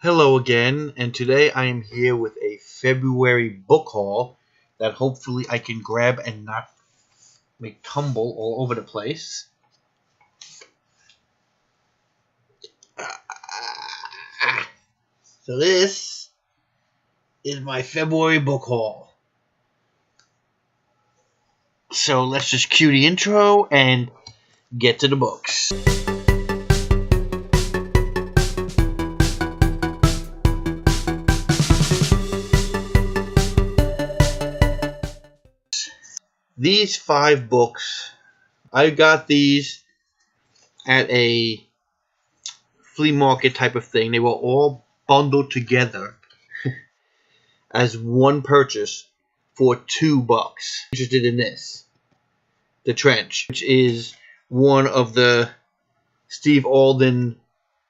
Hello again, and today I am here with a February book haul that hopefully I can grab and not make tumble all over the place. So this is my February book haul. So let's just cue the intro and get to the books. These 5 books, I got these at a flea market type of thing. They were all bundled together as one purchase for $2. Interested in this, The Trench, which is one of the Steve Alden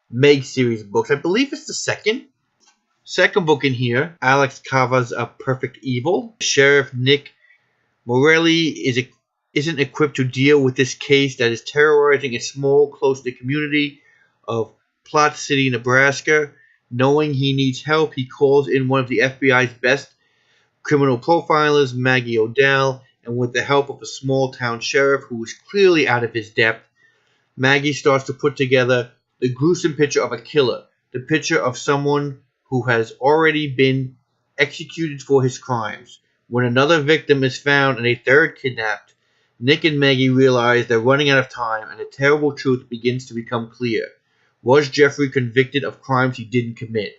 Meg series books. I believe it's the second book in here. Alex Cava's A Perfect Evil. Sheriff Nick Morelli isn't equipped to deal with this case that is terrorizing a small, close-knit community of Plot City, Nebraska. Knowing he needs help, he calls in one of the FBI's best criminal profilers, Maggie Odell, and with the help of a small-town sheriff who is clearly out of his depth, Maggie starts to put together the gruesome picture of a killer, the picture of someone who has already been executed for his crimes. When another victim is found and a third kidnapped, Nick and Maggie realize they're running out of time, and the terrible truth begins to become clear. Was Jeffrey convicted of crimes he didn't commit?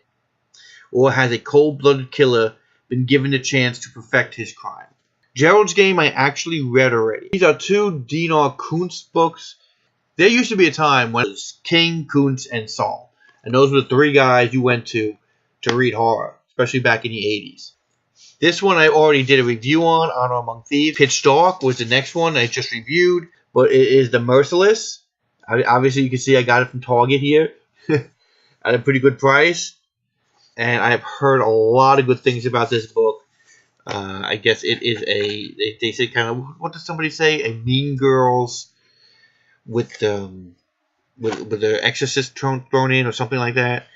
Or has a cold-blooded killer been given the chance to perfect his crime? Gerald's Game I actually read already. These are 2 Dinar Kuntz books. There used to be a time when it was King, Kuntz, and Saul. And those were the 3 guys you went to read horror, especially back in the 80s. This one I already did a review on, Honor Among Thieves. Pitch Dark was the next one I just reviewed, but it is The Merciless. Obviously, you can see I got it from Target here at a pretty good price. And I've heard a lot of good things about this book. I guess it is they say kind of, what does somebody say? A Mean Girls with the Exorcist thrown in or something like that.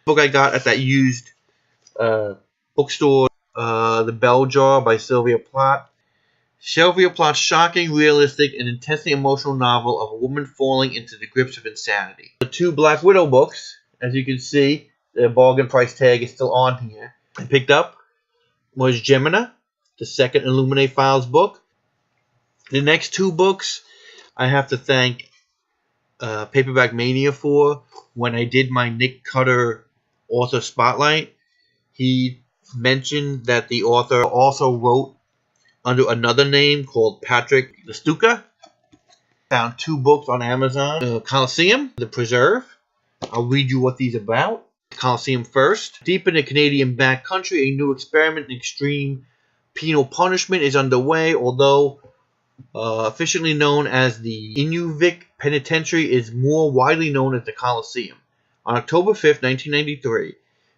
Book I got at that used bookstore, The Bell Jar by Sylvia Plath. Sylvia Plath's shocking, realistic, and intensely emotional novel of a woman falling into the grips of insanity. The 2 Black Widow books, as you can see, the bargain price tag is still on here. I picked up was Gemina, the second Illuminate Files book. The next 2 books I have to thank Paperback Mania for. When I did my Nick Cutter author spotlight, he mentioned that the author also wrote under another name called Patrick Lestuca. Found 2 books on Amazon. Coliseum, The Preserve. I'll read you what these are about. Coliseum first. Deep in the Canadian backcountry, a new experiment in extreme penal punishment is underway, although officially known as the Inuvik Penitentiary is more widely known as the Coliseum. On October 5th, 1993,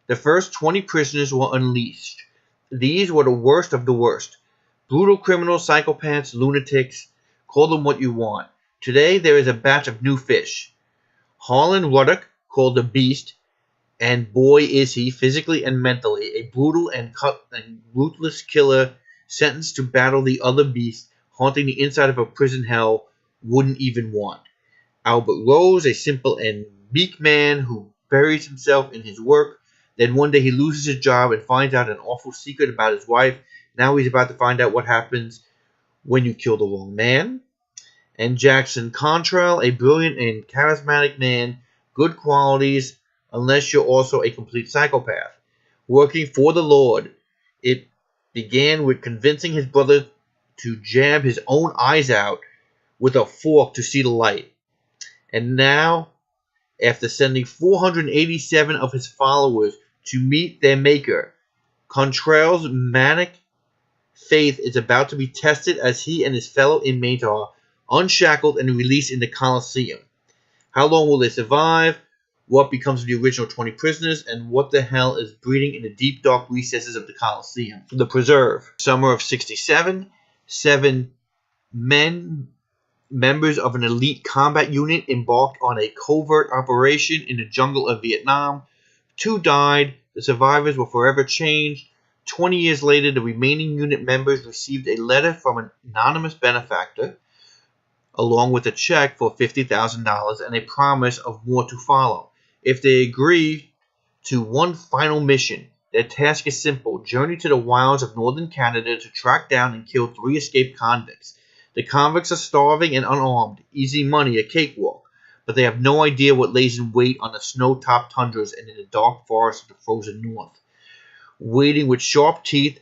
the first 20 prisoners were unleashed. These were the worst of the worst. Brutal criminals, psychopaths, lunatics, call them what you want. Today there is a batch of new fish. Harlan Ruddock, called the Beast, and boy is he, physically and mentally, a brutal and ruthless killer sentenced to battle the other beasts haunting the inside of a prison hell wouldn't even want. Albert Rose, a simple and meek man who buries himself in his work. Then one day he loses his job and finds out an awful secret about his wife. Now he's about to find out what happens when you kill the wrong man. And Jackson Contrell, a brilliant and charismatic man, good qualities, unless you're also a complete psychopath. Working for the Lord, it began with convincing his brother to jab his own eyes out with a fork to see the light. And now, after sending 487 of his followers to meet their maker, Contrell's manic faith is about to be tested as he and his fellow inmates are unshackled and released in the Coliseum. How long will they survive? What becomes of the original 20 prisoners? And what the hell is breeding in the deep, dark recesses of the Coliseum? The Preserve. Summer of '67. 7 members of an elite combat unit embarked on a covert operation in the jungle of Vietnam 2 died. The survivors were forever changed. 20 years later, the remaining unit members received a letter from an anonymous benefactor, along with a check for $50,000 and a promise of more to follow. If they agree to one final mission, their task is simple: journey to the wilds of northern Canada to track down and kill 3 escaped convicts. The convicts are starving and unarmed, easy money, a cakewalk, but they have no idea what lays in wait on the snow-topped tundras and in the dark forests of the frozen north. Waiting with sharp teeth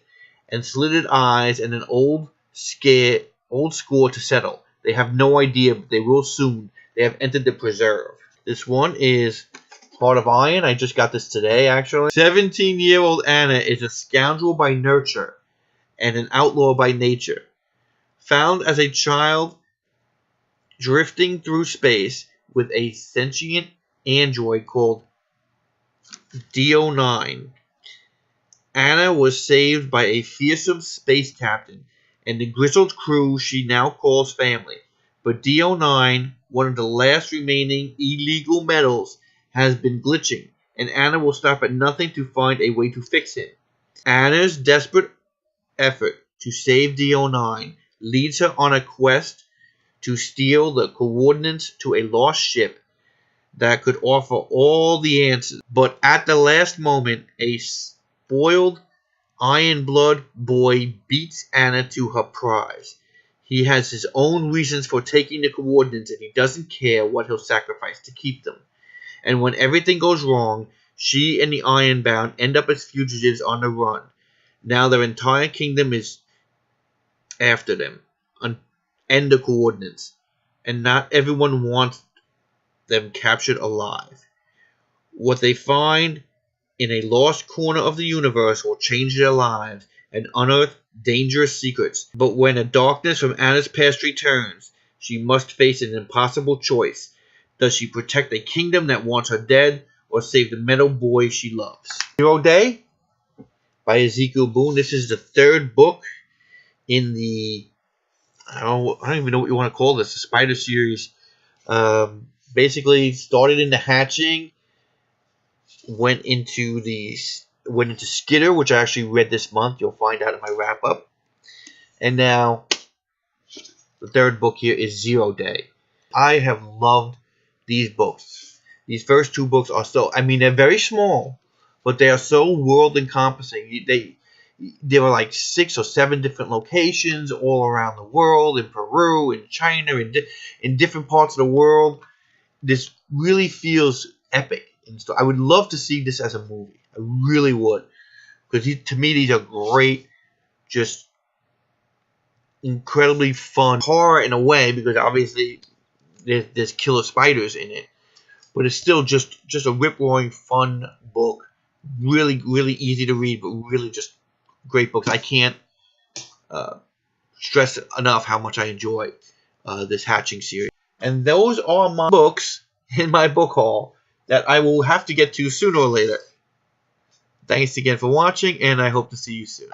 and slitted eyes and an old score to settle. They have no idea, but they will soon. They have entered the preserve. This one is Heart of Iron. I just got this today, actually. 17-year-old Anna is a scoundrel by nurture and an outlaw by nature. Found as a child drifting through space with a sentient android called DO9. Anna was saved by a fearsome space captain and the grizzled crew she now calls family. But DO9, one of the last remaining illegal metals, has been glitching, and Anna will stop at nothing to find a way to fix him. Anna's desperate effort to save DO9 leads her on a quest to steal the coordinates to a lost ship that could offer all the answers. But at the last moment, a spoiled Iron Blood boy beats Anna to her prize. He has his own reasons for taking the coordinates, and he doesn't care what he'll sacrifice to keep them. And when everything goes wrong, she and the Ironbound end up as fugitives on the run. Now their entire kingdom is after them, and the coordinates, and not everyone wants them captured alive. What they find in a lost corner of the universe will change their lives and unearth dangerous secrets. But when the darkness from Anna's past returns, she must face an impossible choice. Does she protect a kingdom that wants her dead, or save the metal boy she loves? Zero Day by Ezekiel Boone. This is the 3rd book in the, I don't even know what you want to call this, the Spider series. Basically started in the hatching, went into Skitter, which I actually read this month. You'll find out in my wrap up. And now the 3rd book here is 0 Day. I have loved these books. These first 2 books are they're very small, but they are so world encompassing. There were like 6 or 7 different locations all around the world, in Peru, in China, in different parts of the world. This really feels epic. And so I would love to see this as a movie. I really would. Because to me, these are great, just incredibly fun. Horror in a way, because obviously there's killer spiders in it. But it's still just a rip-roaring, fun book. Really, really easy to read, but really just great books. I can't stress enough how much I enjoy this Hatching series. And those are my books in my book haul that I will have to get to sooner or later. Thanks again for watching, and I hope to see you soon.